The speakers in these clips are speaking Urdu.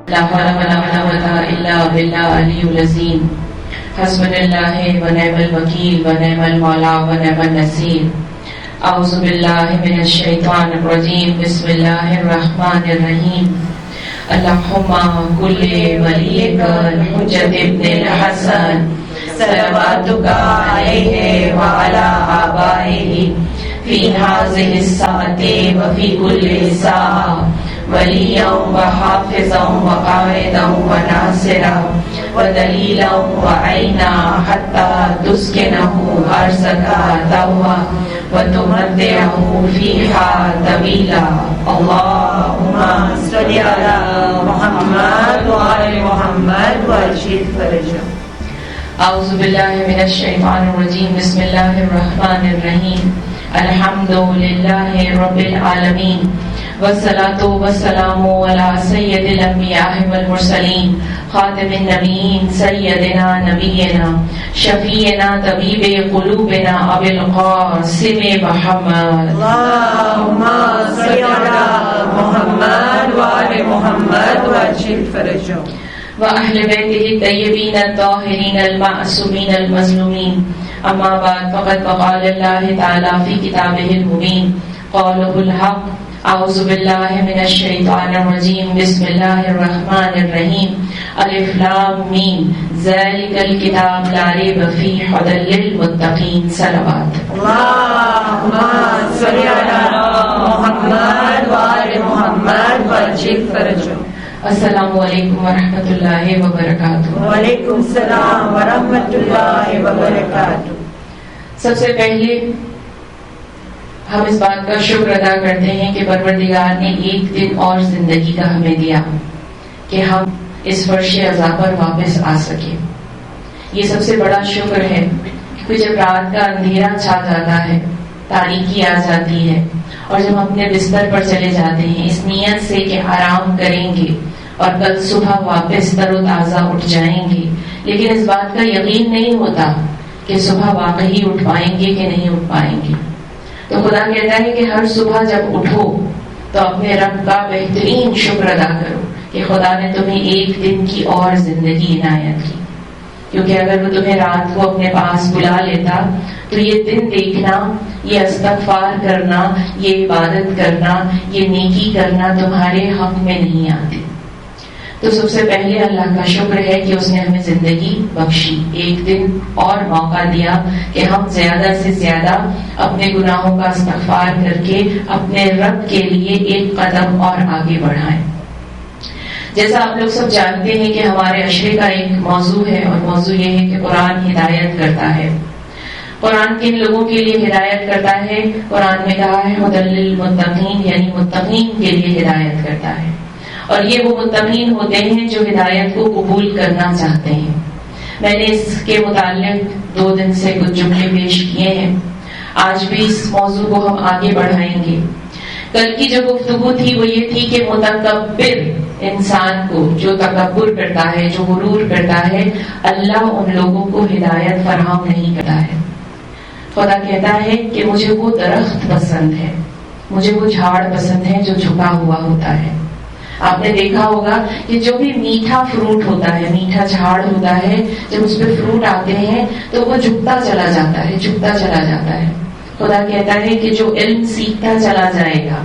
لا حول ولا قوة إلا بالله العلي العظيم حسبنا الله ونعم الوكيل ونعم المولى ونعم النصير أعوذ بالله من الشيطان الرجيم بسم الله الرحمن الرحيم اللهم كل وليك الحجة ابن الحسن صلواتك عليه وعلى آبائه في هذه الساعة وفي كل ساعة وليا وحافظا وقائدا وناصرا ودليلا وعينا حتى تسكنه أرضك طوعا وتمتعه فيها طويلا اللهم صل على محمد وآل محمد وأجل فرجه. أعوذ بالله من الشيطان الرجيم بسم الله الرحمن الرحيم الحمد لله رب العالمين والصلاة والسلام على سيد الأنبياء والمرسلين خاتم النبيين سيدنا نبينا شفيعنا طبيب قلوبنا أبي القاسم محمد اللهم صل على محمد وآل محمد وأجل فرجه وأهل بيته الطيبين الطاهرين المعصومين المظلومين أما بعد فقد قال الله تعالى في كتابه المبين قوله الحق أعوذ بالله من الشيطان الرجيم بسم الله الرحمن الرحيم ألف لام ميم ذلك الكتاب لا ريب فيه هدى للمتقين صلوات. اللهم صل على محمد وآل محمد وأجل فرجه. السلام علیکم ورحمۃ اللہ وبرکاتہ. وعلیکم السلام ورحمۃ اللہ وبرکاتہ. سب سے پہلے ہم اس بات کا شکر ادا کرتے ہیں کہ پروردگار نے ایک دن اور زندگی کا ہمیں دیا کہ ہم اس فرش عذاب پر واپس آ سکیں. یہ سب سے بڑا شکر ہے کہ جب رات کا اندھیرا چھا جاتا ہے، تاریکی آ جاتی ہے اور جب ہم اپنے بستر پر چلے جاتے ہیں اس نیت سے کہ آرام کریں گے اور کل صبح واپس تر و تازہ اٹھ جائیں گے، لیکن اس بات کا یقین نہیں ہوتا کہ صبح واقعی اٹھ پائیں گے کہ نہیں اٹھ پائیں گے. تو خدا کہتا ہے کہ ہر صبح جب اٹھو تو اپنے رب کا بہترین شکر ادا کرو کہ خدا نے تمہیں ایک دن کی اور زندگی عنایت کی، کیونکہ اگر وہ تمہیں رات کو اپنے پاس بلا لیتا تو یہ دن دیکھنا، یہ استغفار کرنا، یہ عبادت کرنا، یہ نیکی کرنا تمہارے حق میں نہیں آتی. تو سب سے پہلے اللہ کا شکر ہے کہ اس نے ہمیں زندگی بخشی، ایک دن اور موقع دیا کہ ہم زیادہ سے زیادہ اپنے گناہوں کا استغفار کر کے اپنے رب کے لیے ایک قدم اور آگے بڑھائیں. جیسا آپ لوگ سب جانتے ہیں کہ ہمارے عشرے کا ایک موضوع ہے، اور موضوع یہ ہے کہ قرآن ہدایت کرتا ہے. قرآن کن لوگوں کے لیے ہدایت کرتا ہے؟ قرآن میں کہا ہے ہدی للمتقین، یعنی متقین کے لیے ہدایت کرتا ہے. اور یہ وہ متقین ہوتے ہیں جو ہدایت کو قبول کرنا چاہتے ہیں. میں نے اس کے متعلق 2 دن سے کچھ جملے پیش کیے ہیں، آج بھی اس موضوع کو ہم آگے بڑھائیں گے. کل کی جو گفتگو تھی وہ یہ تھی کہ متکبر انسان کو، جو تکبر کرتا ہے، جو غرور کرتا ہے، اللہ ان لوگوں کو ہدایت فراہم نہیں کرتا ہے. خدا کہتا ہے کہ مجھے وہ درخت پسند ہے، مجھے وہ جھاڑ پسند ہے جو جھکا ہوا ہوتا ہے. آپ نے دیکھا ہوگا کہ جو بھی میٹھا فروٹ ہوتا ہے، میٹھا جھاڑ ہوتا ہے، جب اس پہ فروٹ آتے ہیں تو وہ جھکتا چلا جاتا ہے، جھکتا چلا جاتا ہے. خدا کہتا ہے کہ جو علم سیکھتا چلا جائے گا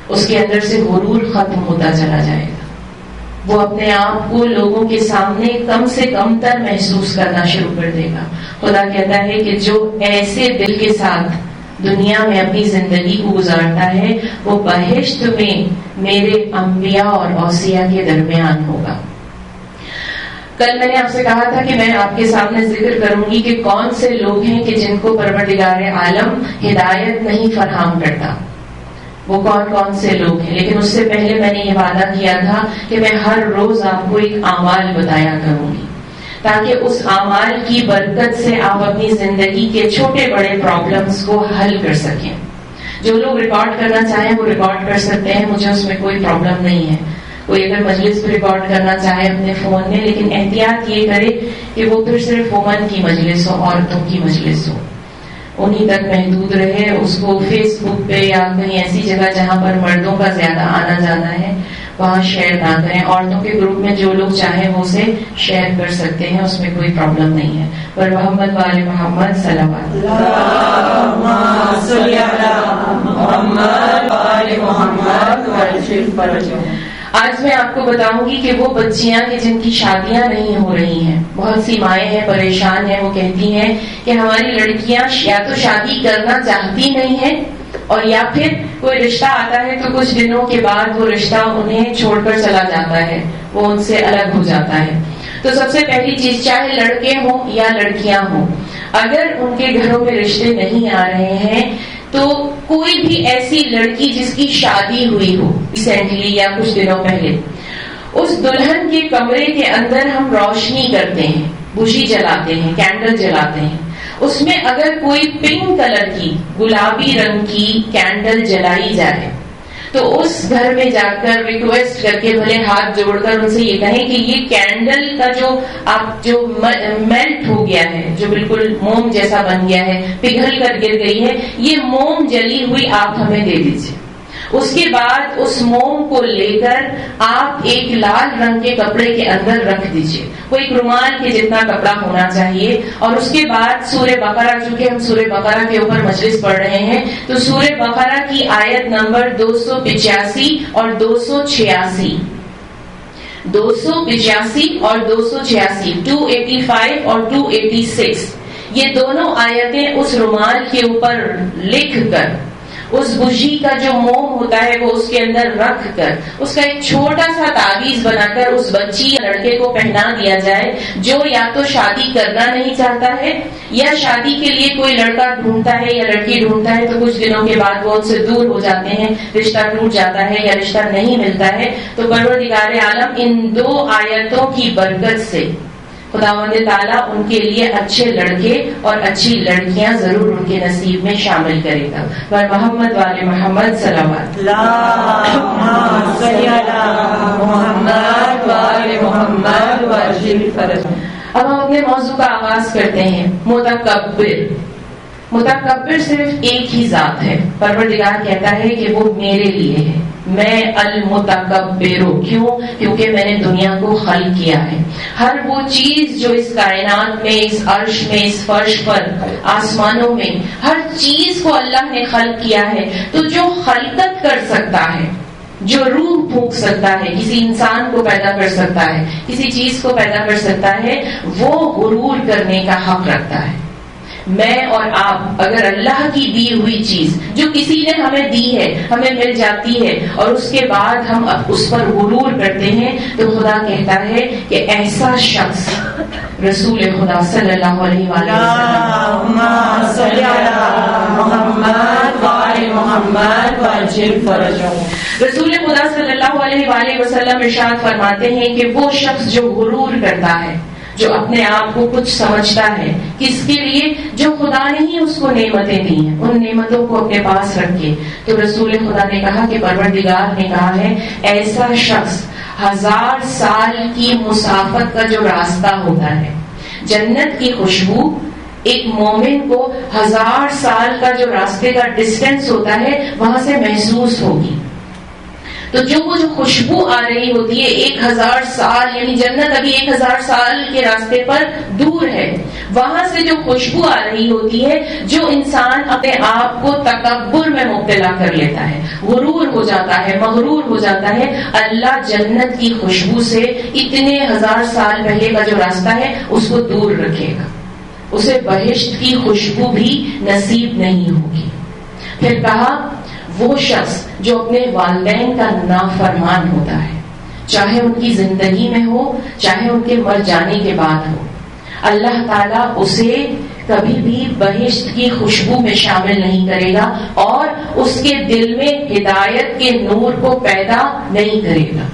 اس کے اندر سے غرور ختم ہوتا چلا جائے گا. وہ اپنے آپ کو لوگوں کے سامنے کم سے کم تر محسوس کرنا شروع کر دے گا. خدا کہتا ہے کہ جو ایسے دل کے ساتھ دنیا میں اپنی زندگی کو گزارتا ہے وہ بہشت میں میرے انبیاء اور اوصیاء کے درمیان ہوگا. کل میں نے آپ سے کہا تھا کہ میں آپ کے سامنے ذکر کروں گی کہ کون سے لوگ ہیں کہ جن کو پروردگار عالم ہدایت نہیں فراہم کرتا. وہ کون کون سے لوگ ہیں، لیکن اس سے پہلے میں نے یہ وعدہ کیا تھا کہ میں ہر روز آپ کو ایک اعمال بتایا کروں گی تاکہ اس اعمال کی برکت سے آپ اپنی زندگی کے چھوٹے بڑے پرابلمز کو حل کر سکیں. جو لوگ ریکارڈ کرنا چاہیں وہ ریکارڈ کر سکتے ہیں، مجھے اس میں کوئی پرابلم نہیں ہے. کوئی اگر مجلس پہ ریکارڈ کرنا چاہے اپنے فون میں، لیکن احتیاط یہ کرے کہ وہ پھر صرف وومن کی مجلس ہو، عورتوں کی مجلس ہو، انہی تک محدود رہے. اس کو فیس بک پہ یا کہیں ایسی جگہ جہاں پر مردوں کا زیادہ آنا جانا ہے وہاں شیئر نہ کریں. عورتوں کے گروپ میں جو لوگ چاہیں وہ اسے شیئر کر سکتے ہیں, اس میں کوئی پرابلم نہیں ہے. پر محمد وآل محمد صلوات. اللہم صلی علی محمد وآل محمد وعجل فرجہم. آج میں آپ کو بتاؤں گی کہ وہ بچیاں کہ جن کی شادیاں نہیں ہو رہی ہیں, بہت سی مائیں ہیں پریشان ہیں, وہ کہتی ہیں کہ ہماری لڑکیاں یا تو شادی کرنا چاہتی نہیں ہیں, اور یا پھر کوئی رشتہ آتا ہے تو کچھ دنوں کے بعد وہ رشتہ انہیں چھوڑ کر چلا جاتا ہے, وہ ان سے الگ ہو جاتا ہے. تو سب سے پہلی چیز, چاہے لڑکے ہوں یا لڑکیاں ہوں, اگر ان کے گھروں میں رشتے نہیں آ رہے ہیں تو کوئی بھی ایسی لڑکی جس کی شادی ہوئی ہو ریسنٹلی یا کچھ دنوں پہلے, اس دلہن کے کمرے کے اندر ہم روشنی کرتے ہیں, بجھی جلاتے ہیں, کینڈل جلاتے ہیں. اس میں اگر کوئی پنک کلر کی, گلابی رنگ کی کینڈل جلائی جائے تو اس گھر میں جا کر ریکویسٹ کر کے, بھلے ہاتھ جوڑ کر ان سے یہ کہیں کہ یہ کینڈل کا جو میلٹ ہو گیا ہے, جو بالکل موم جیسا بن گیا ہے, پگھل کر گر گئی ہے, یہ موم جلی ہوئی آپ ہمیں دے دیجیے. اس کے بعد اس موم کو لے کر آپ ایک لال رنگ کے کپڑے کے اندر رکھ دیجیے, وہ ایک رومال کے جتنا کپڑا ہونا چاہیے. اور اس کے بعد سورہ بقرہ, چونکہ ہم سورہ بقرہ کے اوپر مجلس پڑھ رہے ہیں, تو سورہ بقرہ کی آیت نمبر 285 اور 286, 285 اور 286, 285 اور 286, یہ دونوں آیتیں اس رومال کے اوپر لکھ کر, اس بجھی کا جو موم ہوتا ہے وہ اس کے اندر رکھ کر, اس کا ایک چھوٹا سا تعویذ بنا کر اس بچی یا لڑکے کو پہنا دیا جائے جو یا تو شادی کرنا نہیں چاہتا ہے یا شادی کے لیے کوئی لڑکا ڈھونڈتا ہے یا لڑکی ڈھونڈتا ہے, تو کچھ دنوں کے بعد وہ ان سے دور ہو جاتے ہیں, رشتہ ٹوٹ جاتا ہے یا رشتہ نہیں ملتا ہے. تو پروردگار عالم ان دو آیتوں کی برکت سے خداوند تعالیٰ ان کے لیے اچھے لڑکے اور اچھی لڑکیاں ضرور ان کے نصیب میں شامل کرے گا. اور محمد والے محمد صلوات. اللہم صلی علی محمد وآل محمد وعجل فرجہم. اب ہم اپنے موضوع کا آغاز کرتے ہیں. متکبر. متکبر صرف ایک ہی ذات ہے. پروردگار کہتا ہے کہ وہ میرے لیے ہے, میں المتکبر. کیوں؟ کیونکہ میں نے دنیا کو خلق کیا ہے. ہر وہ چیز جو اس کائنات میں, اس عرش میں, اس فرش پر, آسمانوں میں, ہر چیز کو اللہ نے خلق کیا ہے. تو جو خلقت کر سکتا ہے, جو روح پھونک سکتا ہے, کسی انسان کو پیدا کر سکتا ہے, کسی چیز کو پیدا کر سکتا ہے, وہ غرور کرنے کا حق رکھتا ہے. میں اور آپ اگر اللہ کی دی ہوئی چیز جو کسی نے ہمیں دی ہے, ہمیں مل جاتی ہے, اور اس کے بعد ہم اب اس پر غرور کرتے ہیں, تو خدا کہتا ہے کہ ایسا شخص رسول خدا صلی اللہ علیہ وسلم صلی علی محمد وآل محمد وعجل فرجہم. رسول خدا صلی اللہ علیہ وسلم ارشاد فرماتے ہیں کہ وہ شخص جو غرور کرتا ہے, جو اپنے آپ کو کچھ سمجھتا ہے, کس کے لیے؟ جو خدا نے ہی اس کو نعمتیں دی ہیں, ان نعمتوں کو اپنے پاس رکھے. تو رسول خدا نے کہا کہ پروردگار نے کہا ہے ایسا شخص 1000 سال کی مسافت کا جو راستہ ہوتا ہے, جنت کی خوشبو ایک مومن کو 1000 سال کا جو راستے کا ڈسٹینس ہوتا ہے وہاں سے محسوس ہوگی. تو جو وہ جو خوشبو آ رہی ہوتی ہے 1000 سال, یعنی جنت ابھی 1000 سال کے راستے پر دور ہے, وہاں سے جو خوشبو آ رہی ہوتی ہے, جو انسان اپنے آپ کو تکبر میں مبتلا کر لیتا ہے, غرور ہو جاتا ہے, مغرور ہو جاتا ہے, اللہ جنت کی خوشبو سے اتنے 1000 سال پہلے کا جو راستہ ہے اس کو دور رکھے گا, اسے بہشت کی خوشبو بھی نصیب نہیں ہوگی. پھر کہا وہ شخص جو اپنے والدین کا نافرمان ہوتا ہے, چاہے ان کی زندگی میں ہو, چاہے ان کے مر جانے کے بعد ہو, اللہ تعالیٰ اسے کبھی بھی بہشت کی خوشبو میں شامل نہیں کرے گا, اور اس کے دل میں ہدایت کے نور کو پیدا نہیں کرے گا.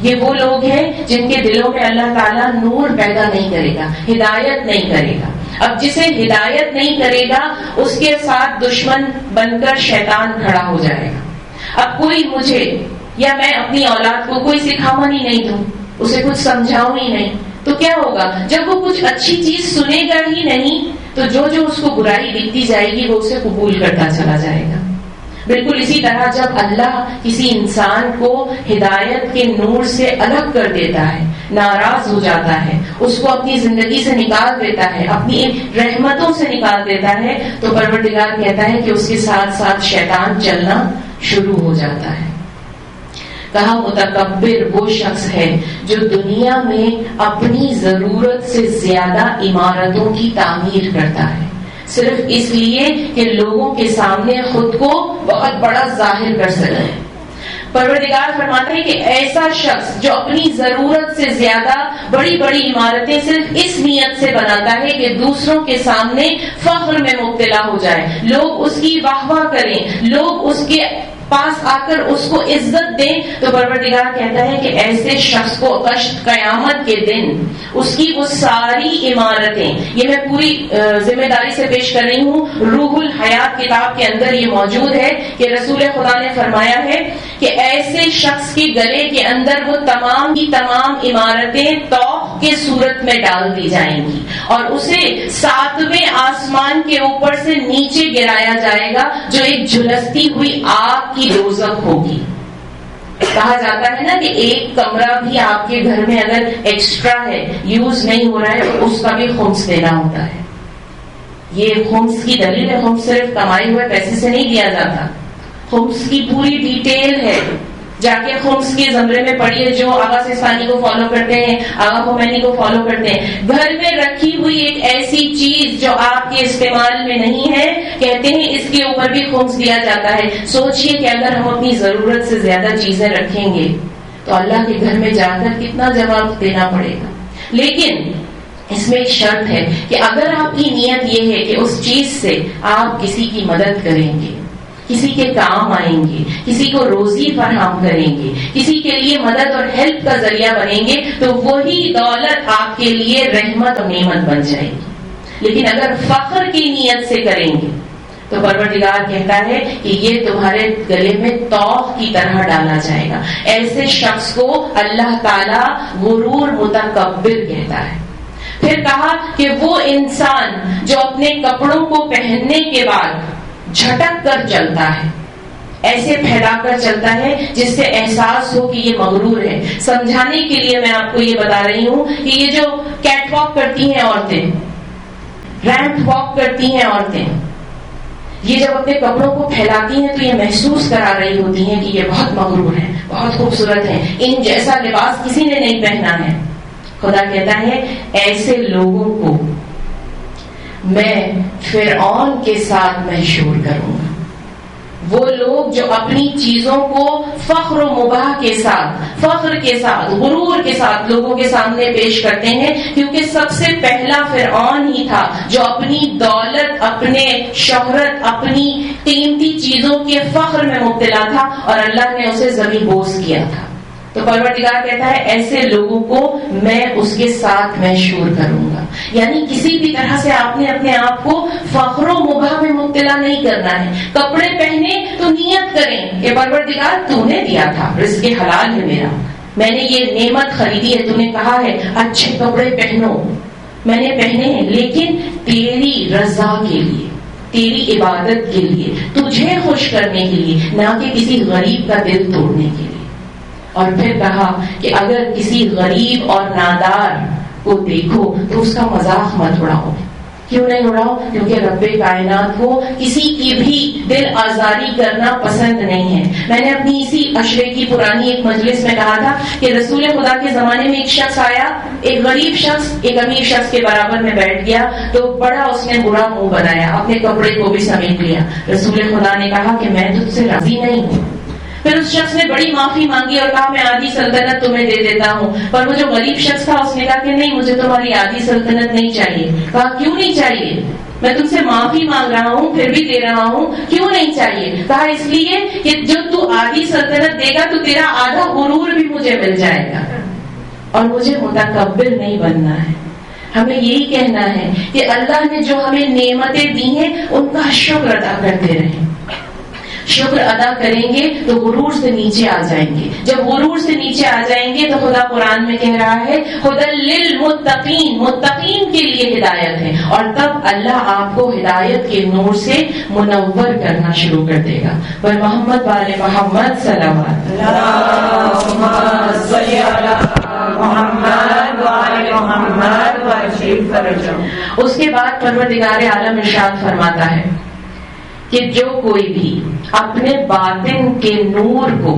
یہ وہ لوگ ہیں جن کے دلوں میں اللہ تعالیٰ نور پیدا نہیں کرے گا, ہدایت نہیں کرے گا. اب جسے ہدایت نہیں کرے گا اس کے ساتھ دشمن بن کر شیطان کھڑا ہو جائے گا. اب کوئی مجھے یا میں اپنی اولاد کو کوئی سکھاون ہی نہیں دوں, اسے کچھ سمجھاؤں ہی نہیں, تو کیا ہوگا؟ جب وہ کچھ اچھی چیز سنے گا ہی نہیں تو جو جو اس کو برائی دکھتی جائے گی وہ اسے قبول کرتا چلا جائے گا. بالکل اسی طرح جب اللہ کسی انسان کو ہدایت کے نور سے الگ کر دیتا ہے، ناراض ہو جاتا ہے، اس کو اپنی زندگی سے نکال دیتا ہے، اپنی رحمتوں سے نکال دیتا ہے، تو پروردگار کہتا ہے کہ اس کے ساتھ ساتھ شیطان چلنا شروع ہو جاتا ہے۔ کہا متکبر وہ شخص ہے جو دنیا میں اپنی ضرورت سے زیادہ عمارتوں کی تعمیر کرتا ہے، صرف اس لیے کہ لوگوں کے سامنے خود کو بہت بڑا ظاہر کر سکے۔ پروردگار فرماتا ہے کہ ایسا شخص جو اپنی ضرورت سے زیادہ بڑی بڑی عمارتیں صرف اس نیت سے بناتا ہے کہ دوسروں کے سامنے فخر میں مبتلا ہو جائے، لوگ اس کی واہ واہ کریں، لوگ اس کے پاس آ کر اس کو عزت دیں، تو پروردگار کہتا ہے کہ ایسے شخص کو قیامت کے دن اس کی وہ ساری عمارتیں، یہ میں پوری ذمہ داری سے پیش کر رہی ہوں، روح الحیات کتاب کے اندر یہ موجود ہے کہ رسول خدا نے فرمایا ہے کہ ایسے شخص کے گلے کے اندر وہ تمام کی تمام عمارتیں توق کے صورت میں ڈال دی جائیں گی اور اسے 7ویں آسمان کے اوپر سے نیچے گرایا جائے گا، جو ایک جھلستی ہوئی آگ کی دوزخ ہوگی۔ کہا جاتا ہے نا کہ ایک کمرہ بھی آپ کے گھر میں اگر ایکسٹرا ہے، یوز نہیں ہو رہا ہے، تو اس کا بھی خمس دینا ہوتا ہے۔ یہ خمس کی دلیل ہے، خمس صرف کمائے ہوئے پیسے سے نہیں دیا جاتا، خمس کی پوری ڈیٹیل ہے، جا کے خمس کے زمرے میں پڑھیے، جو آغا سستانی کو فالو کرتے ہیں، آغا خمینی کو فالو کرتے ہیں۔ گھر میں رکھی ہوئی ایک ایسی چیز جو آپ کے استعمال میں نہیں ہے، کہتے ہیں اس کے اوپر بھی خمس دیا جاتا ہے۔ سوچئے کہ اگر ہم اپنی ضرورت سے زیادہ چیزیں رکھیں گے تو اللہ کے گھر میں جا کر کتنا جواب دینا پڑے گا۔ لیکن اس میں ایک شرط ہے کہ اگر آپ کی نیت یہ ہے کہ اس چیز سے آپ کسی کی مدد کریں گے، کسی کے کام آئیں گے، کسی کو روزی فراہم کریں گے، کسی کے لیے مدد اور ہیلپ کا ذریعہ بنیں گے، تو وہی دولت آپ کے لیے رحمت اور نعمت بن جائے گی۔ لیکن اگر فخر کی نیت سے کریں گے تو پروردگار کہتا ہے کہ یہ تمہارے گلے میں توق کی طرح ڈالا جائے گا۔ ایسے شخص کو اللہ تعالی غرور متکبر کہتا ہے۔ پھر کہا کہ وہ انسان جو اپنے کپڑوں کو پہننے کے بعد جھٹک کر چلتا ہے، ایسے پھیلا کر چلتا ہے جس سے احساس ہو کہ یہ مغرور ہے۔ سمجھانے کے لیے میں آپ کو یہ بتا رہی ہوں کہ یہ جو کیٹ واک کرتی ہیں عورتیں، ریمپ واک کرتی ہیں عورتیں، یہ جب اپنے کپڑوں کو پھیلاتی ہیں تو یہ محسوس کرا رہی ہوتی ہیں کہ یہ بہت مغرور ہیں، بہت خوبصورت ہیں، ان جیسا لباس کسی نے نہیں پہنا ہے۔ خدا کہتا ہے ایسے لوگوں کو میں فرعون کے ساتھ محشور کروں گا۔ وہ لوگ جو اپنی چیزوں کو فخر و مباح کے ساتھ، فخر کے ساتھ، غرور کے ساتھ لوگوں کے سامنے پیش کرتے ہیں، کیونکہ سب سے پہلا فرعون ہی تھا جو اپنی دولت، اپنے شہرت، اپنی قیمتی چیزوں کے فخر میں مبتلا تھا اور اللہ نے اسے زمین بوس کیا تھا۔ تو پروردگار کہتا ہے ایسے لوگوں کو میں اس کے ساتھ محشور کروں گا۔ یعنی کسی بھی طرح سے آپ نے اپنے آپ کو فخر و مباح میں مبتلا نہیں کرنا ہے۔ کپڑے پہنے تو نیت کریں کہ پروردگار تو نے دیا تھا، رزق حلال ہے میرا، میں نے یہ نعمت خریدی ہے، تو نے کہا ہے اچھے کپڑے پہنو، میں نے پہنے ہیں، لیکن تیری رضا کے لیے، تیری عبادت کے لیے، تجھے خوش کرنے کے لیے، نہ کہ کسی غریب کا دل توڑنے کے لیے۔ اور پھر کہا کہ اگر کسی غریب اور نادار کو دیکھو تو اس کا مذاق مت اڑاؤ۔ کیوں نہیں اڑاؤ؟ کیونکہ رب کائنات کو کسی کی بھی دل آزاری کرنا پسند نہیں ہے۔ میں نے اپنی اسی عشرے کی پرانی ایک مجلس میں کہا تھا کہ رسول خدا کے زمانے میں ایک شخص آیا، ایک غریب شخص ایک امیر شخص کے برابر میں بیٹھ گیا تو بڑا اس نے برا منہ بنایا، اپنے کپڑے کو بھی سمیٹ لیا۔ رسول خدا نے کہا کہ میں تجھ سے راضی نہیں ہوں۔ پھر اس شخص نے بڑی معافی مانگی اور کہا میں آدھی سلطنت تمہیں دے دیتا ہوں، پر وہ جو غریب شخص تھا اس نے کہا کہ نہیں، مجھے تمہاری آدھی سلطنت نہیں چاہیے۔ کہا کیوں نہیں چاہیے؟ میں تم سے معافی مانگ رہا ہوں پھر بھی دے رہا ہوں، کیوں نہیں چاہیے؟ کہا اس لیے کہ جو تو آدھی سلطنت دے گا تو تیرا آدھا غرور بھی مجھے مل جائے گا، اور مجھے متکبر نہیں بننا ہے۔ ہمیں یہی کہنا ہے کہ اللہ نے جو ہمیں نعمتیں دی ہیں ان کا شکر ادا کرتے رہیں۔ شکر ادا کریں گے تو غرور سے نیچے آ جائیں گے. جب غرور سے نیچے آ جائیں گے تو خدا قرآن میں کہہ رہا ہے ہدی للمتقین، متقین کے لیے ہدایت ہے، اور تب اللہ آپ کو ہدایت کے نور سے منور کرنا شروع کر دے گا. پر محمد وآل محمد صلوات. اللہم صلی علی محمد وآل محمد وعجل فرجهم. اس کے بعد پروردگار عالم ارشاد فرماتا ہے کہ جو کوئی بھی اپنے باطن کے نور کو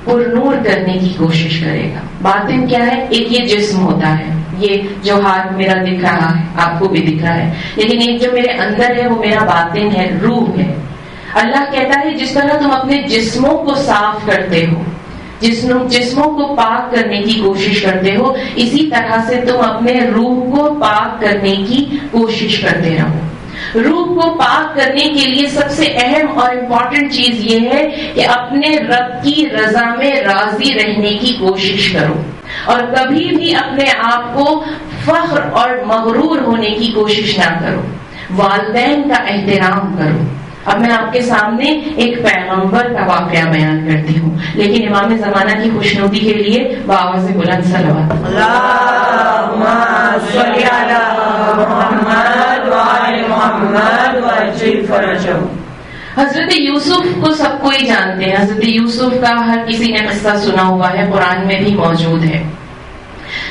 پر نور کرنے کی کوشش کرے گا. باطن کیا ہے؟ ایک یہ جسم ہوتا ہے، یہ جو ہاتھ میرا دکھ رہا ہے آپ کو بھی دکھ رہا ہے، لیکن ایک جو میرے اندر ہے وہ میرا باطن ہے، روح ہے. اللہ کہتا ہے جس طرح تم اپنے جسموں کو صاف کرتے ہو، جسموں کو پاک کرنے کی کوشش کرتے ہو، اسی طرح سے تم اپنے روح کو پاک کرنے کی کوشش کرتے رہو. روح کو پاک کرنے کے لیے سب سے اہم اور امپورٹنٹ چیز یہ ہے کہ اپنے رب کی رضا میں راضی رہنے کی کوشش کرو، اور کبھی بھی اپنے آپ کو فخر اور مغرور ہونے کی کوشش نہ کرو. والدین کا احترام کرو. اب میں آپ کے سامنے ایک پیغمبر کا واقعہ بیان کرتی ہوں، لیکن امام زمانہ کی خوشنودی کے لیے بآواز بلند صلوات. اللہم صلی علی محمد وآل محمد وعجل فرجهم. حضرت یوسف کو سب کوئی جانتے ہیں. حضرت یوسف کا ہر کسی نے قصہ سنا ہوا ہے، قرآن میں بھی موجود ہے.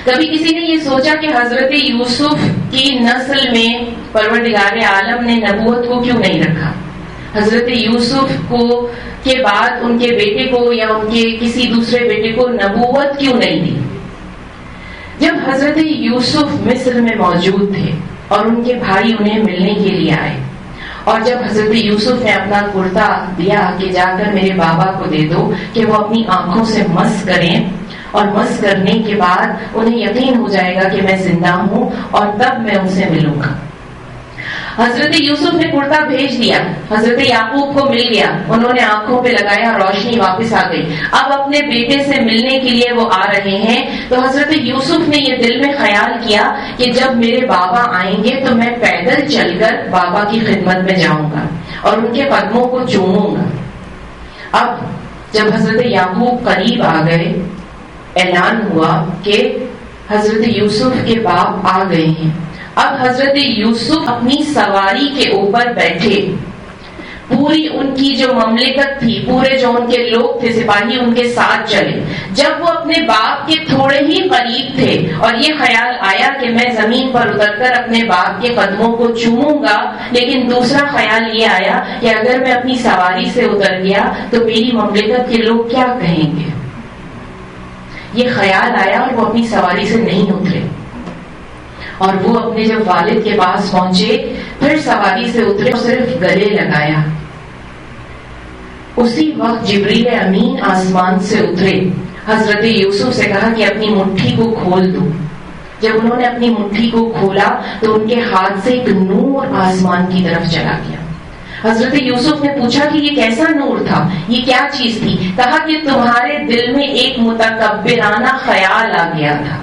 کبھی کسی نے یہ سوچا کہ حضرت یوسف کی نسل میں پروردگار عالم نے نبوت کو کیوں نہیں رکھا؟ حضرت یوسف کو کے بعد ان کے بیٹے کو یا ان کے کسی دوسرے بیٹے کو نبوت کیوں نہیں دی؟ جب حضرت یوسف مصر میں موجود تھے اور ان کے بھائی انہیں ملنے کے لیے آئے، اور جب حضرت یوسف نے اپنا کرتا دیا کہ جا کر میرے بابا کو دے دو کہ وہ اپنی آنکھوں سے مس کریں، اور مس کرنے کے بعد انہیں یقین ہو جائے گا کہ میں زندہ ہوں اور تب میں ان سے ملوں گا. حضرت یوسف نے کرتا بھیج دیا، حضرت یعقوب کو مل گیا، انہوں نے آنکھوں پہ لگایا، روشنی واپس آ گئی. اب اپنے بیٹے سے ملنے کے لیے وہ آ رہے ہیں تو حضرت یوسف نے یہ دل میں خیال کیا کہ جب میرے بابا آئیں گے تو میں پیدل چل کر بابا کی خدمت میں جاؤں گا اور ان کے قدموں کو چوموں گا. اب جب حضرت یعقوب قریب آ گئے، اعلان ہوا کہ حضرت یوسف کے باپ آ گئے ہیں. اب حضرت یوسف اپنی سواری کے اوپر بیٹھے، پوری ان کی جو مملکت تھی، پورے جو ان کے لوگ تھے سپاہی ان کے ساتھ چلے. جب وہ اپنے باپ کے تھوڑے ہی قریب تھے اور یہ خیال آیا کہ میں زمین پر اتر کر اپنے باپ کے قدموں کو چوموں گا، لیکن دوسرا خیال یہ آیا کہ اگر میں اپنی سواری سے اتر گیا تو میری مملکت کے لوگ کیا کہیں گے. یہ خیال آیا اور وہ اپنی سواری سے نہیں اترے، اور وہ اپنے جب والد کے پاس پہنچے پھر سواری سے اترے اور صرف گلے لگایا. اسی وقت جبریل امین آسمان سے اترے، حضرت یوسف سے کہا کہ اپنی مٹھی کو کھول دو. جب انہوں نے اپنی مٹھی کو کھولا تو ان کے ہاتھ سے ایک نور آسمان کی طرف چلا گیا. حضرت یوسف نے پوچھا کہ یہ کیسا نور تھا، یہ کیا چیز تھی؟ کہا کہ تمہارے دل میں ایک متکبرانہ خیال آ گیا تھا،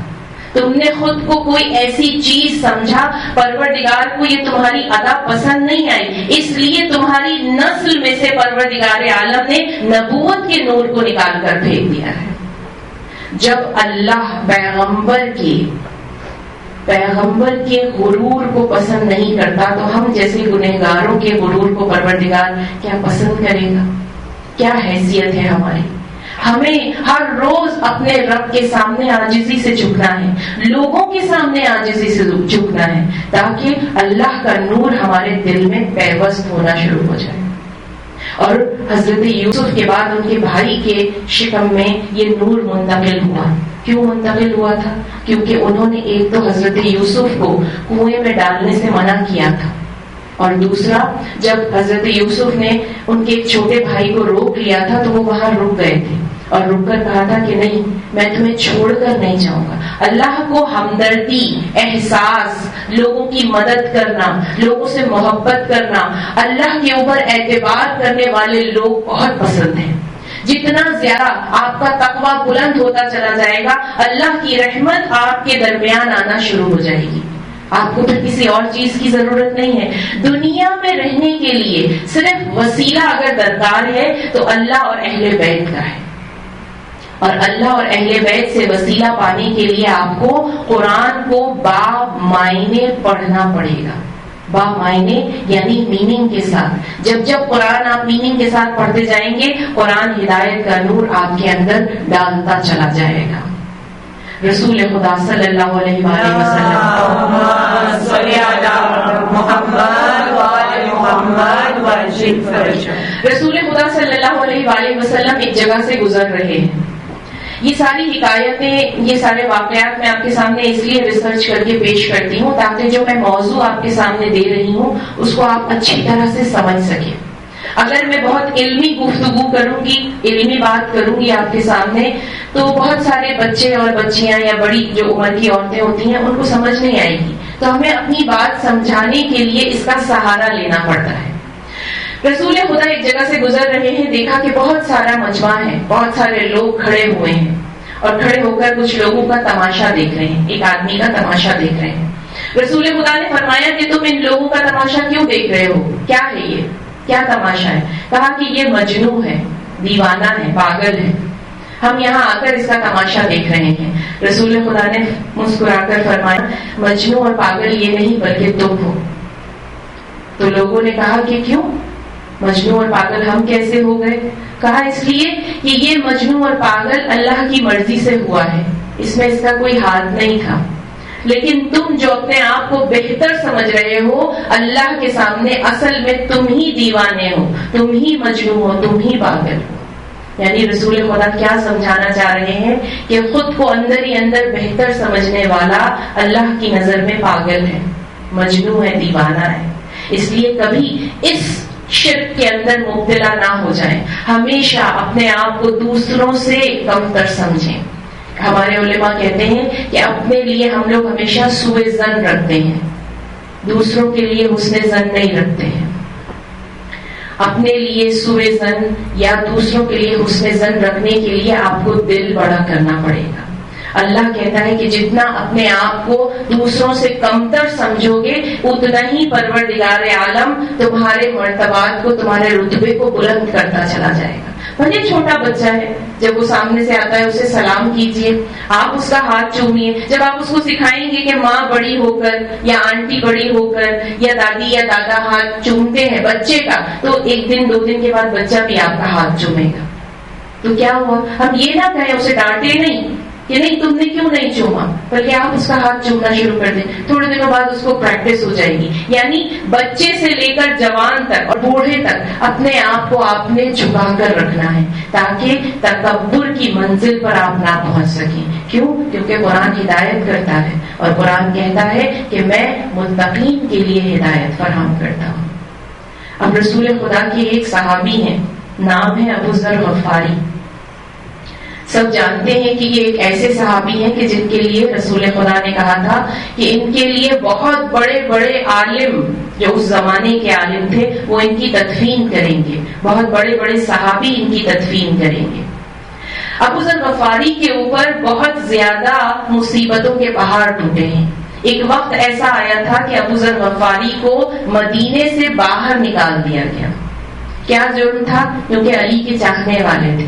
تم نے خود کو کوئی ایسی چیز سمجھا، پروردگار کو یہ تمہاری ادا پسند نہیں آئی، اس لیے تمہاری نسل میں سے پروردگار عالم نے نبوت کے نور کو نکال کر پھینک دیا ہے. جب اللہ پیغمبر کے غرور کو پسند نہیں کرتا تو ہم جیسے گنہگاروں کے غرور کو پروردگار کیا پسند کرے گا؟ کیا حیثیت ہے ہماری؟ ہمیں ہر روز اپنے رب کے سامنے عاجزی سے جھکنا ہے، لوگوں کے سامنے عاجزی سے جھکنا ہے، تاکہ اللہ کا نور ہمارے دل میں پیوست ہونا شروع ہو جائے. اور حضرت یوسف کے بعد ان کے بھائی کے شکم میں یہ نور منتقل ہوا. کیوں منتقل ہوا تھا؟ کیونکہ انہوں نے ایک تو حضرت یوسف کو کنویں میں ڈالنے سے منع کیا تھا، اور دوسرا جب حضرت یوسف نے ان کے ایک چھوٹے بھائی کو روک لیا تھا تو وہ وہاں رک گئے تھے اور رک کر کہا تھا کہ نہیں، میں تمہیں چھوڑ کر نہیں جاؤں گا. اللہ کو ہمدردی، احساس، لوگوں کی مدد کرنا، لوگوں سے محبت کرنا، اللہ کے اوپر اعتبار کرنے والے لوگ بہت پسند ہیں. جتنا زیادہ آپ کا تقویٰ بلند ہوتا چلا جائے گا، اللہ کی رحمت آپ کے درمیان آنا شروع ہو جائے گی. آپ کو پھر کسی اور چیز کی ضرورت نہیں ہے. دنیا میں رہنے کے لیے صرف وسیلہ اگر درکار ہے تو اللہ اور اہل بیت کا ہے. اور اللہ اور اہل بیت سے وسیلہ پانے کے لیے آپ کو قرآن کو با معنی پڑھنا پڑے گا. با معنی یعنی میننگ کے ساتھ. جب جب قرآن آپ میننگ کے ساتھ پڑھتے جائیں گے قرآن ہدایت کا نور آپ کے اندر ڈالتا چلا جائے گا. رسول خدا صلی اللہ علیہ وآلہ وسلم رسول خدا صلی اللہ علیہ وآلہ وسلم ایک جگہ سے گزر رہے ہیں. یہ ساری حکایتیں یہ سارے واقعات میں آپ کے سامنے اس لیے ریسرچ کر کے پیش کرتی ہوں تاکہ جو میں موضوع آپ کے سامنے دے رہی ہوں اس کو آپ اچھی طرح سے سمجھ سکیں. اگر میں بہت علمی گفتگو کروں گی, علمی بات کروں گی آپ کے سامنے تو بہت سارے بچے اور بچیاں یا بڑی جو عمر کی عورتیں ہوتی ہیں ان کو سمجھ نہیں آئے گی. تو ہمیں اپنی بات سمجھانے کے لیے اس کا سہارا لینا پڑتا ہے. رسول خدا ایک جگہ سے گزر رہے ہیں, دیکھا کہ بہت سارا مجمع ہے, بہت سارے لوگ کھڑے ہوئے ہیں اور کھڑے ہو کر کچھ لوگوں کا تماشا دیکھ رہے ہیں, ایک آدمی کا تماشا دیکھ رہے ہیں. رسول خدا نے فرمایا کہ تم ان لوگوں کا تماشا کیوں دیکھ رہے ہو, کیا ہے یہ, کیا تماشا ہے؟ کہا کہ یہ مجنون ہے, دیوانہ ہے, پاگل ہے, ہم یہاں آ کر اس کا تماشا دیکھ رہے ہیں. رسول خدا نے مسکرا کر فرمایا مجنون اور پاگل یہ نہیں بلکہ تم ہو. تو لوگوں نے کہا کہ کیوں, مجنون اور پاگل ہم کیسے ہو گئے؟ کہا اس لیے کہ یہ مجنون اور پاگل اللہ کی مرضی سے ہوا ہے, اس میں اس کا کوئی ہاتھ نہیں تھا. لیکن تم جو اپنے آپ کو بہتر سمجھ رہے ہو اللہ کے سامنے اصل میں تم ہی دیوانے ہو, تم ہی مجنون ہو, تم ہی پاگل ہو. یعنی رسول خدا کیا سمجھانا چاہ رہے ہیں کہ خود کو اندر ہی اندر بہتر سمجھنے والا اللہ کی نظر میں پاگل ہے, مجنون ہے, دیوانہ ہے. اس لیے کبھی اس شرک کے اندر مبتلا نہ ہو جائیں, ہمیشہ اپنے آپ کو دوسروں سے کم تر سمجھیں. ہمارے علماء کہتے ہیں کہ اپنے لیے ہم لوگ ہمیشہ سوء ظن رکھتے ہیں, دوسروں کے لیے حسن ظن نہیں رکھتے ہیں. اپنے لیے سوء ظن یا دوسروں کے لیے حسن ظن رکھنے کے لیے آپ کو دل بڑا کرنا پڑے گا. اللہ کہتا ہے کہ جتنا اپنے آپ کو دوسروں سے کمتر سمجھو گے اتنا ہی پروردگار عالم تمہارے مرتبات کو, تمہارے رتبے کو بلند کرتا چلا جائے گا. بھلے چھوٹا بچہ ہے, جب وہ سامنے سے آتا ہے اسے سلام کیجئے, آپ اس کا ہاتھ چومیے. جب آپ اس کو سکھائیں گے کہ ماں بڑی ہو کر یا آنٹی بڑی ہو کر یا دادی یا دادا ہاتھ چومتے ہیں بچے کا, تو ایک دن دو دن کے بعد بچہ بھی آپ کا ہاتھ چومے گا. تو کیا ہوا, ہم یہ نہ کہیں, اسے ڈانٹے نہیں کہ نہیں تم نے کیوں نہیں چوما, بلکہ آپ اس کا ہاتھ چومنا شروع کر دیں. تھوڑے دنوں بعد اس کو پریکٹس ہو جائے گی. یعنی بچے سے لے کر جوان تک اور بوڑھے تک اپنے آپ کو آپ نے جھکا کر رکھنا ہے تاکہ تکبر کی منزل پر آپ نہ پہنچ سکیں. کیوں؟ کیونکہ قرآن ہدایت کرتا ہے اور قرآن کہتا ہے کہ میں متقین کے لیے ہدایت فراہم کرتا ہوں. اب رسول خدا کے ایک صحابی ہیں, نام ہے ابو ذر غفاری. سب جانتے ہیں کہ یہ ایک ایسے صحابی ہیں کہ جن کے لیے رسول خدا نے کہا تھا کہ ان کے لیے بہت بڑے بڑے عالم جو اس زمانے کے عالم تھے وہ ان کی تدفین کریں گے, بہت بڑے بڑے صحابی ان کی تدفین کریں گے. ابو ذر غفاری کے اوپر بہت زیادہ مصیبتوں کے پہاڑ ٹوٹے ہیں. ایک وقت ایسا آیا تھا کہ ابو ذر غفاری کو مدینے سے باہر نکال دیا گیا. کیا جرم تھا؟ کیونکہ علی کے چاہنے والے تھے,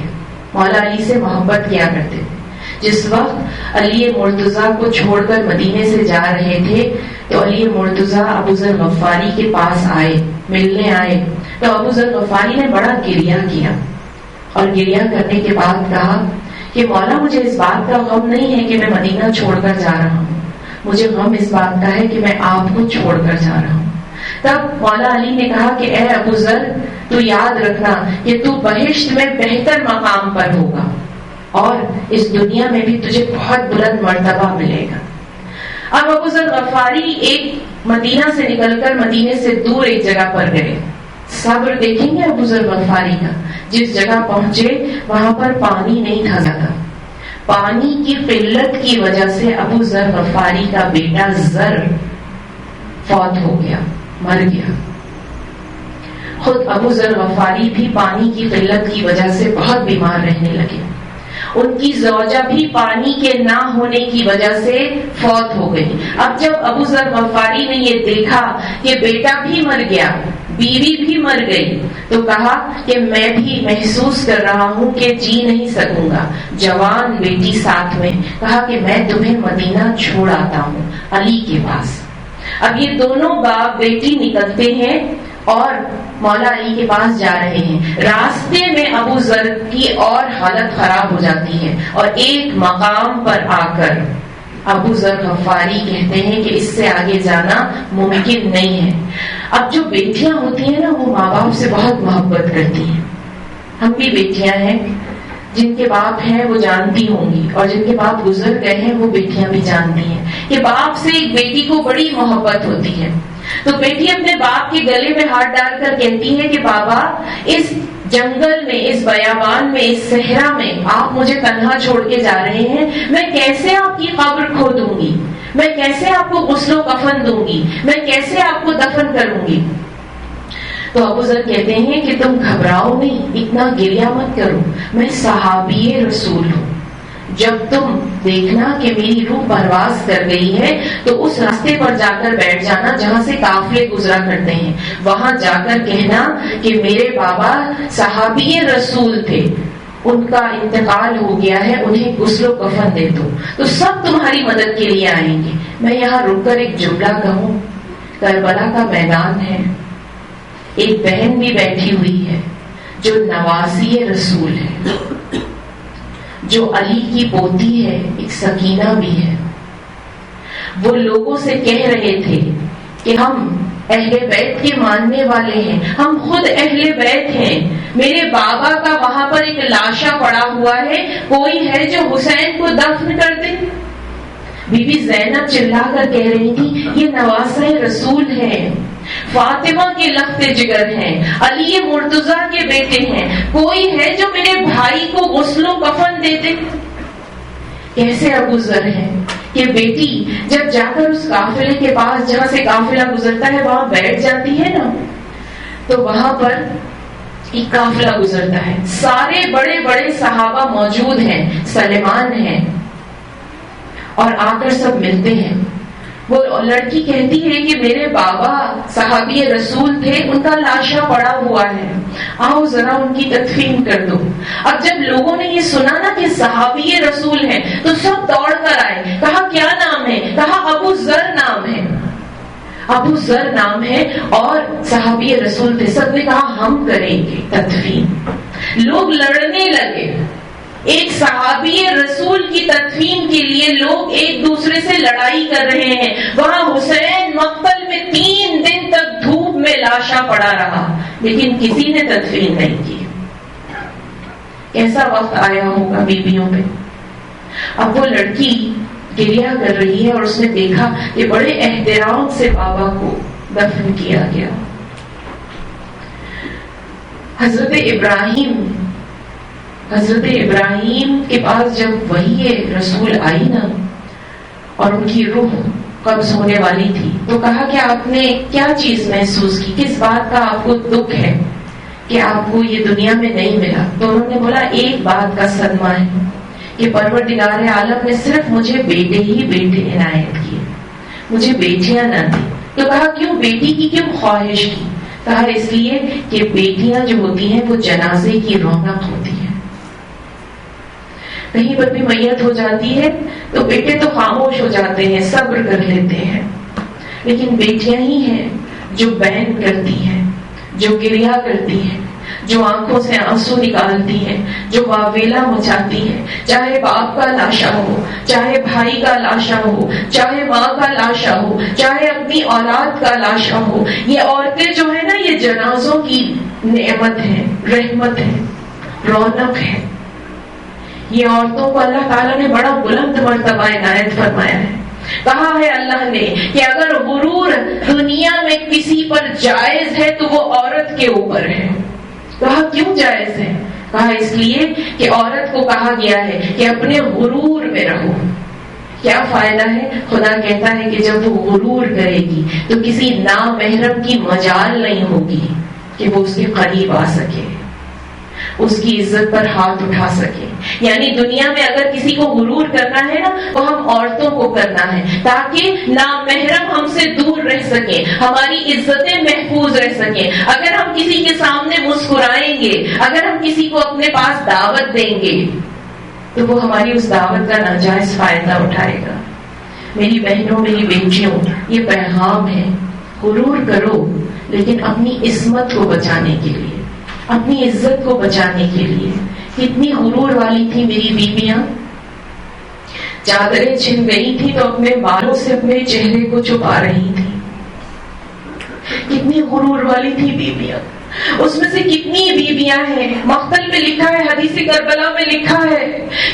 مولا علی سے محبت کیا کرتے تھے. جس وقت علی مرتضیٰ کو چھوڑ کر مدینے سے جا رہے تھے تو علی مرتضیٰ ابو ذر غفاری کے پاس آئے, ملنے آئے. تو ابو ذر غفاری نے بڑا گریہ کیا اور گریہ کرنے کے بعد کہا کہ مولا مجھے اس بات کا غم نہیں ہے کہ میں مدینہ چھوڑ کر جا رہا ہوں, مجھے غم اس بات کا ہے کہ میں آپ کو چھوڑ کر جا رہا ہوں. تب مولا علی نے کہا کہ اے ابو ذر تو یاد رکھنا کہ تو بہشت میں بہتر مقام پر ہوگا اور اس دنیا میں بھی تجھے بہت بلند مرتبہ ملے گا. اب ابو ذر غفاری ایک مدینہ سے نکل کر مدینے سے دور ایک جگہ پر گئے. صبر دیکھیں گے ابو ذر غفاری کا. جس جگہ پہنچے وہاں پر پانی نہیں تھا زیادہ. پانی کی قلت کی وجہ سے ابو ذر غفاری کا بیٹا زر فوت ہو گیا, مر گیا. خود ابو ذر غفاری بھی پانی کی قلت کی وجہ سے بہت بیمار رہنے لگے ان کی زوجہ بھی پانی کے نہ ہونے کی وجہ سے فوت ہو گئی۔ اب جب ابو ذر غفاری نے یہ دیکھا کہ بیٹا بھی مر گیا، بیوی بھی مر گئی، تو کہا کہ میں بھی محسوس کر رہا ہوں کہ جی نہیں سکوں گا۔ جوان بیٹی ساتھ میں، کہا کہ میں تمہیں مدینہ چھوڑ آتا ہوں علی کے پاس۔ اب یہ دونوں باپ بیٹی نکلتے ہیں اور مولا علی کے پاس جا رہے ہیں۔ راستے میں ابو ذر کی اور حالت خراب ہو جاتی ہے، اور ایک مقام پر آ کر ابو ذر غفاری کہتے ہیں کہ اس سے آگے جانا ممکن نہیں ہے۔ اب جو بیٹیاں ہوتی ہیں نا، وہ ماں باپ سے بہت محبت کرتی ہیں۔ ہم بھی بیٹیاں ہیں، جن کے باپ ہیں وہ جانتی ہوں گی، اور جن کے باپ گزر گئے ہیں وہ بیٹیاں بھی جانتی ہیں کہ باپ سے ایک بیٹی کو بڑی محبت ہوتی ہے۔ تو بیٹی اپنے باپ کے گلے میں ہاتھ ڈال کر کہتی ہے کہ بابا، اس جنگل میں، اس بیابان میں، اس صحرا میں آپ مجھے تنہا چھوڑ کے جا رہے ہیں، میں کیسے آپ کی قبر کھودوں گی، میں کیسے آپ کو غسل و کفن دوں گی، میں کیسے آپ کو دفن کروں گی؟ تو ابو ذر کہتے ہیں کہ تم گھبراؤ نہیں، اتنا گریہ مت کرو، میں صحابی رسول ہوں۔ جب تم دیکھنا کہ میری روح پرواز کر گئی ہے تو اس راستے پر جا کر بیٹھ جانا جہاں سے قافلے گزرا کرتے ہیں، وہاں جا کر کہنا کہ میرے بابا صحابی رسول تھے، ان کا انتقال ہو گیا ہے، انہیں غسل و کفن دے دو، تو سب تمہاری مدد کے لیے آئیں گے۔ میں یہاں رک کر ایک جملہ کہوں، کربلا کا میدان ہے، ایک بہن بھی بیٹھی ہوئی ہے جو نواسی رسول ہے، جو علی کی پوتی ہے، ایک سکینہ بھی ہے۔ وہ لوگوں سے کہہ رہے تھے کہ ہم اہل بیت کے ماننے والے ہیں، ہم خود اہل بیت ہیں، میرے بابا کا وہاں پر ایک لاشا پڑا ہوا ہے، کوئی ہے جو حسین کو دفن کر دے؟ بی بی زینب چلا کر کہہ رہی تھی یہ نواسہ رسول ہیں، فاطمہ کے لخت جگر ہیں، علی مرتضیٰ کے بیٹے ہیں، کوئی ہے جو میرے بھائی کو غسل و کفن دے دے؟ کیسے ابو ذر ہے کہ بیٹی جب جا کر اس قافلے کے پاس جہاں سے قافلہ گزرتا ہے وہاں بیٹھ جاتی ہے نا، تو وہاں پر ایک قافلہ گزرتا ہے، سارے بڑے بڑے صحابہ موجود ہیں، سلمان ہیں، اور آ کر سب ملتے ہیں۔ وہ لڑکی کہتی ہے کہ میرے بابا صحابی رسول تھے، ان کا لاشا پڑا ہوا ہے، آؤ ذرا ان کی تدفین کر دو۔ اب جب لوگوں نے یہ سنا نا کہ صحابی رسول ہیں تو سب دوڑ کر آئے، کہا کیا نام ہے؟ کہا ابو ذر نام ہے، ابو ذر نام ہے اور صحابی رسول تھے۔ سب نے کہا ہم کریں گے تدفین۔ لوگ لڑنے لگے، ایک صحابی رسول کی تدفین کے لیے لوگ ایک دوسرے سے لڑائی کر رہے ہیں۔ وہاں حسین مقتل میں 3 دن تک دھوپ میں لاشا پڑا رہا، لیکن کسی نے تدفین نہیں کی۔ کیسا وقت آیا ہوگا بیویوں پہ۔ اب وہ لڑکی گریہ کر رہی ہے اور اس نے دیکھا کہ بڑے احترام سے بابا کو دفن کیا گیا۔ حضرت ابراہیم کے پاس جب وحی رسول آئی نا اور ان کی روح قبض ہونے والی تھی تو کہا کہ آپ نے کیا چیز محسوس کی، کس بات کا آپ کو دکھ ہے کہ آپ کو یہ دنیا میں نہیں ملا؟ تو انہوں نے بولا ایک بات کا صدمہ ہے کہ پروردگار عالم نے صرف مجھے بیٹے ہی بیٹے عنایت کیے، مجھے بیٹیاں نہ دی۔ تو کہا کیوں بیٹی کی کیوں خواہش کی؟ کہا اس لیے کہ بیٹیاں جو ہوتی ہیں وہ جنازے کی رونق ہوتی ہے، کہیں پر بھی میت ہو جاتی ہے تو بیٹے تو خاموش ہو جاتے ہیں، صبر کر لیتے ہیں، لیکن بیٹیاں ہی ہیں جو بین کرتی ہیں، جو گریہ کرتی ہیں، جو آنکھوں سے آنسو نکالتی ہیں، جو واویلا مچاتی ہیں، چاہے باپ کا لاشا ہو، چاہے بھائی کا لاشا ہو، چاہے ماں کا لاشا ہو، چاہے اپنی اولاد کا لاشا ہو۔ یہ عورتیں جو ہے نا، یہ جنازوں کی نعمت ہے، رحمت ہے، رونق ہے۔ یہ عورتوں کو اللہ تعالیٰ نے بڑا بلند مرتبہ عنایت فرمایا ہے۔ کہا ہے اللہ نے کہ اگر غرور دنیا میں کسی پر جائز ہے تو وہ عورت کے اوپر ہے۔ کہا کیوں جائز ہے؟ کہا اس لیے کہ عورت کو کہا گیا ہے کہ اپنے غرور میں رہو۔ کیا فائدہ ہے؟ خدا کہتا ہے کہ جب وہ غرور کرے گی تو کسی نامحرم کی مجال نہیں ہوگی کہ وہ اس کے قریب آ سکے۔ اس کی عزت پر ہاتھ اٹھا سکیں. یعنی دنیا میں اگر کسی کو غرور کرنا ہے نا تو ہم عورتوں کو کرنا ہے تاکہ نامحرم ہم سے دور رہ سکیں, ہماری عزتیں محفوظ رہ سکیں. اگر ہم کسی کے سامنے مسکرائیں گے, اگر ہم کسی کو اپنے پاس دعوت دیں گے تو وہ ہماری اس دعوت کا ناجائز فائدہ اٹھائے گا. میری بہنوں, میری بیٹیوں, یہ پیغام ہے, غرور کرو لیکن اپنی عصمت کو بچانے کے لیے, اپنی عزت کو بچانے کے لیے. کتنی غرور والی تھی میری بیویاں, چادریں چھن گئی تھی تو اپنے بالوں سے اپنے چہرے کو چھپا رہی تھی. کتنی غرور والی تھی بیویاں. اس میں سے کتنی بیویاں ہیں, مقتل میں لکھا ہے, حدیث کربلا میں لکھا ہے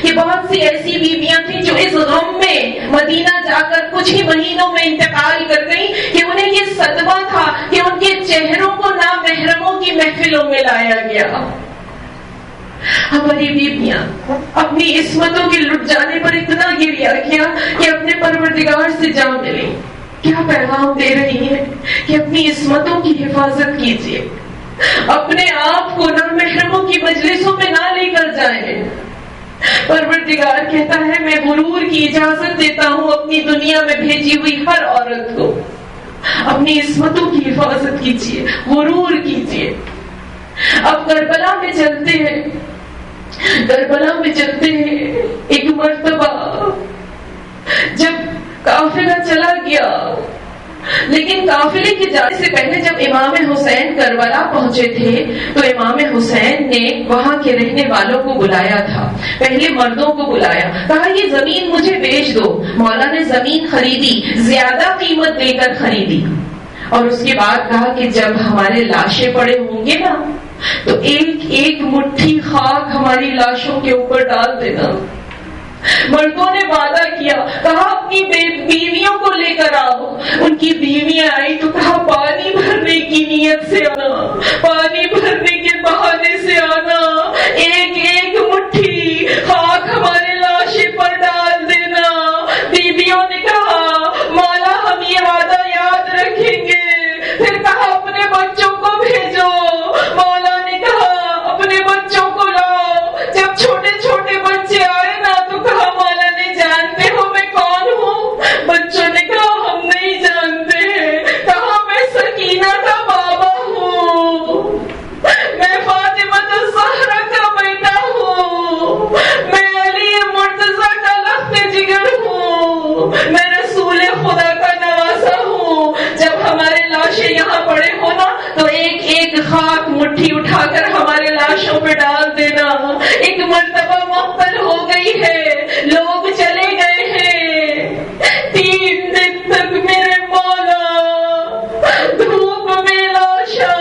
کہ بہت سی ایسی بیویاں تھیں جو اس غم میں مدینہ جا کر کچھ ہی مہینوں میں انتقال کر گئیں کہ انہیں یہ صدمہ تھا کہ ان کے چہروں کو نامحرموں کی محفلوں میں لایا گیا. ہماری بیویاں اپنی عصمتوں کے لٹ جانے پر اتنا گریا کیا کہ اپنے پروردگار سے جا ملے. کیا پیغام دے رہی ہے کہ اپنی عصمتوں کی حفاظت کیجیے, اپنے آپ کو نامحرموں کی مجلسوں میں نہ لے کر جائیں. پروردگار کہتا ہے میں غرور کی اجازت دیتا ہوں اپنی دنیا میں بھیجی ہوئی ہر عورت کو. اپنی عصمتوں کی حفاظت کیجیے, غرور کیجیے. اب کربلا میں چلتے ہیں, کربلا میں چلتے ہیں. ایک مرتبہ جب قافلہ چلا گیا, لیکن قافلے کے جانے سے پہلے جب امام حسین کربلا پہنچے تھے تو امام حسین نے وہاں کے رہنے والوں کو بلایا تھا. پہلے مردوں کو بلایا, کہا یہ زمین مجھے بیچ دو. مولا نے زمین خریدی, زیادہ قیمت دے کر خریدی, اور اس کے بعد کہا کہ جب ہمارے لاشیں پڑے ہوں گے نا تو ایک ایک مٹھی خاک ہماری لاشوں کے اوپر ڈال دینا. مردوں نے وعدہ کیا, کہا اپنی بیویوں کو لے کر آؤ. ان کی بیویاں آئی تو کہا پانی بھرنے کی نیت سے آنا, پانی بھرنے کے بہانے سے آنا, ایک ایک مٹھی خاک ہمارے لاشیں پر ڈال دینا. بیویوں نے کہا مولا ہم یہ وعدہ یاد رکھیں گے. پھر کہا اپنے بچوں کو بھیجو. مولا نے کہا اپنے بچوں کو لاؤ. جب چھوٹے چھوٹے بچے آئے نا تو کہا مولا نے جانتے ہو میں کون ہوں؟ بچوں نے کہا ہم نہیں جانتے ہیں. کہا میں سکینہ کا بابا ہوں, میں فاطمہ الزہرا کا بیٹا ہوں, میں علی مرتضیٰ کا لخت جگر ہوں, میں رسول خدا کا نواسا ہوں. جب ہمارے لاشیں یہاں پڑے ہو نا تو ایک ایک خاک مٹھی اٹھا کر ہمارے لاشوں پہ ڈال دینا. ایک مرتبہ مقتل ہو گئی ہے, لوگ چلے گئے ہیں, 3 دن تک میرے مولا دھوپ میں لاشا,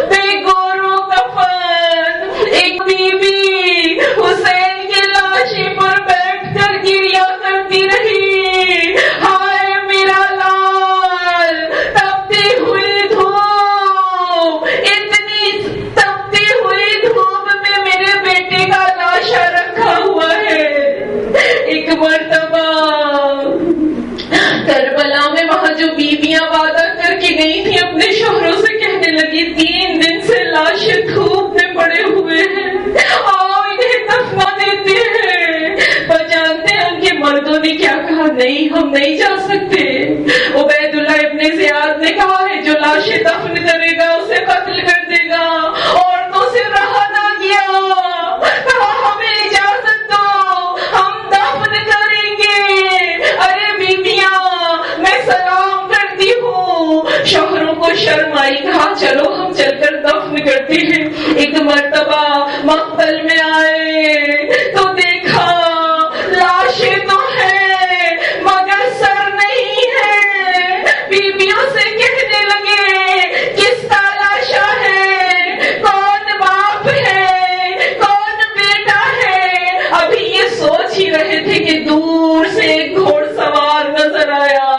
بے گورو کفن. ایک بی بی حسین کی لاشی پر بیٹھ کر گریا کرتی رہی, ہائے میرا لال. تپتی ہوئی دھوپ, اتنی تپتی ہوئی دھوپ میں میرے بیٹے کا لاشا رکھا ہوا ہے. ایک مرتبہ کربلا میں وہاں جو بیویاں وعدہ کر کے گئی تھی اپنے شوہروں سے کہنے لگی 3 دن سے لاشیں دھوپ میں پڑے ہوئے ہیں, آؤ انہیں دفنا دیتے ہیں. پر جانتے ہیں ان کے مردوں نے کیا کہا؟ نہیں ہم نہیں جا سکتے. عبید اللہ ابن زیاد نے کہا ہے جو لاشیں دفن کرے گا اسے قتل کر دے گا. عورتوں سے رہا نہ گیا, کہا ہمیں اجازت دو ہم دفن کریں گے. ارے بیویاں میں سلام کرتی ہوں. شوہروں کو شرم آئی, کہا چلو ہم چل کر دفن کرتے ہیں. ایک مرتبہ مقتل میں آئے تو دیکھا لاشیں تو ہیں مگر سر نہیں ہے. بیویوں سے کہنے لگے کس کا لاشا ہے, کون باپ ہے, کون بیٹا ہے. ابھی یہ سوچ ہی رہے تھے کہ دور سے ایک گھوڑ سوار نظر آیا.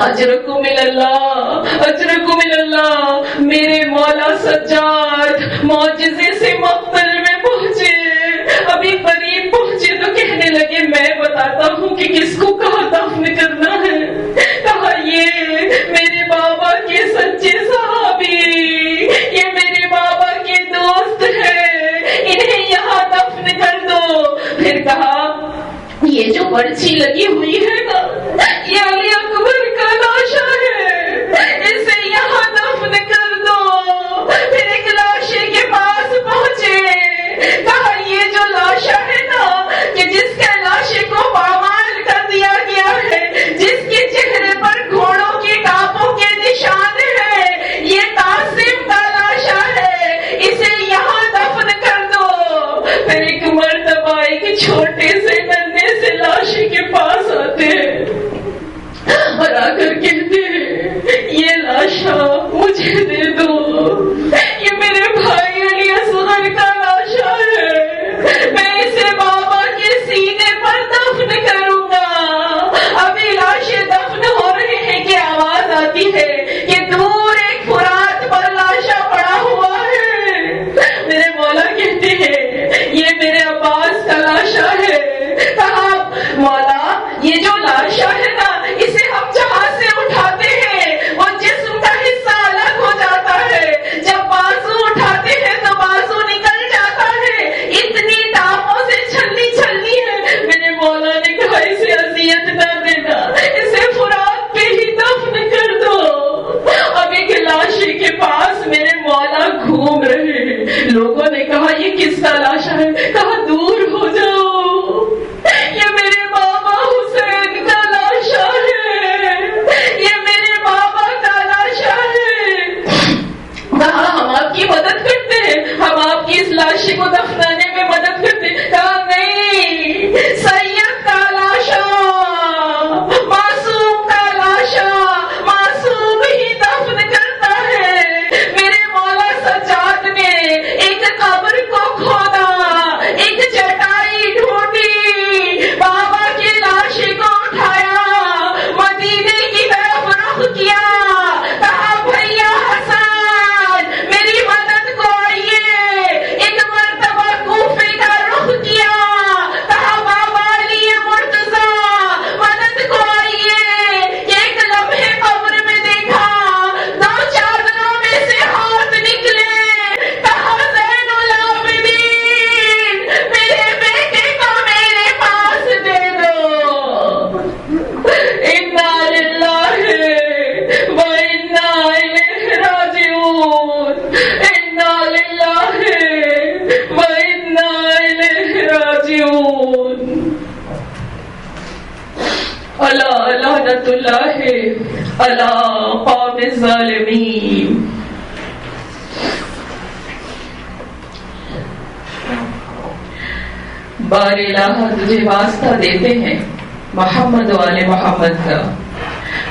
اجرکم اللہ, اجرکم اللہ. میرے مولا سجاد معجزے سے مقتل میں پہنچے. ابھی قریب پہنچے تو کہنے لگے میں بتاتا ہوں کہ کس کو کہاں دفن کرنا ہے. کہا یہ میرے بابا کے سچے صحابی, یہ میرے بابا کے 2 ہے، کہاں دور ہو جاؤ، یہ میرے بابا حسین کا لاشا ہے، یہ میرے بابا کا لاشا ہے، کہاں ہم آپ کی مدد کرتے ہیں، ہم آپ کی اس لاشی کو دفنانے میں مدد کرتے ہیں، کہا نہیں، سید کا لاشا، معصوم کا لاشا معصوم ہی دفن کرتا ہے۔ میرے مولا سجاد نے ایک قبر کو کھودا، ایک چٹائی ڈھونڈی، بابا کی لاش کو اٹھایا، مدینے کی طرف رخ کیا، کہا بھیا حسن میری مدد کو آئیے، ایک مرتبہ کوفے کا رخ کیا، کہا بابا علی مرتضی مدد کو آئیے، ایک لمحے قبر میں دیکھا، دو چادروں میں سے ہاتھ نکلے، کہا زین العابدین میرے بیٹے کو میرے پاس دے دو۔ انا للہ و انا الیہ راجعون، انا للہ و انا الیہ راجعون۔ الا لعنت اللہ علی قوم الظالمین۔ بار الہ تجھے واسطہ دیتے ہیں محمد و آل محمد کا،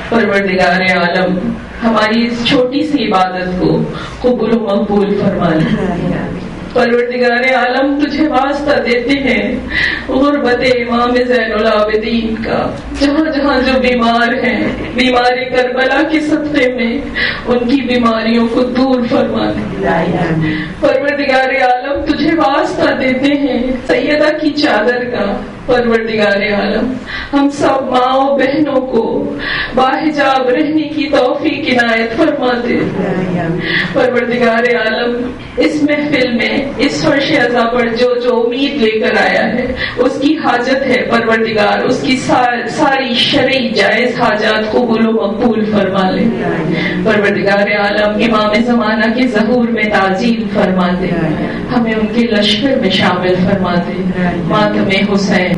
پروردگار عالم ہماری اس چھوٹی سی عبادت کو قبول و مقبول فرما لے۔ پروردگار عالم تجھے واسطہ دیتے ہیں غربت امام زین العابدین کا، جہاں جہاں جو بیمار ہیں بیمار کربلا کے صدقے میں ان کی بیماریوں کو دور فرما دے۔ پروردگار عالم تجھے واسطہ دیتے ہیں سیدہ کی چادر کا، پروردگار عالم ہم سب ماؤں بہنوں کو باحجاب رہنے کی توفیق عنایت فرما دے۔ پروردگار عالم اس محفل میں اس فرش عزا پر جو جو امید لے کر آیا ہے اس کی حاجت ہے، پروردگار اس کی ساری شرعی جائز حاجات قبول و مقبول فرما لے۔ پروردگار عالم امام زمانہ کے ظہور میں تعجیل فرما دے، ہمیں ان کے لشکر میں شامل فرما دے۔ ماتم حسین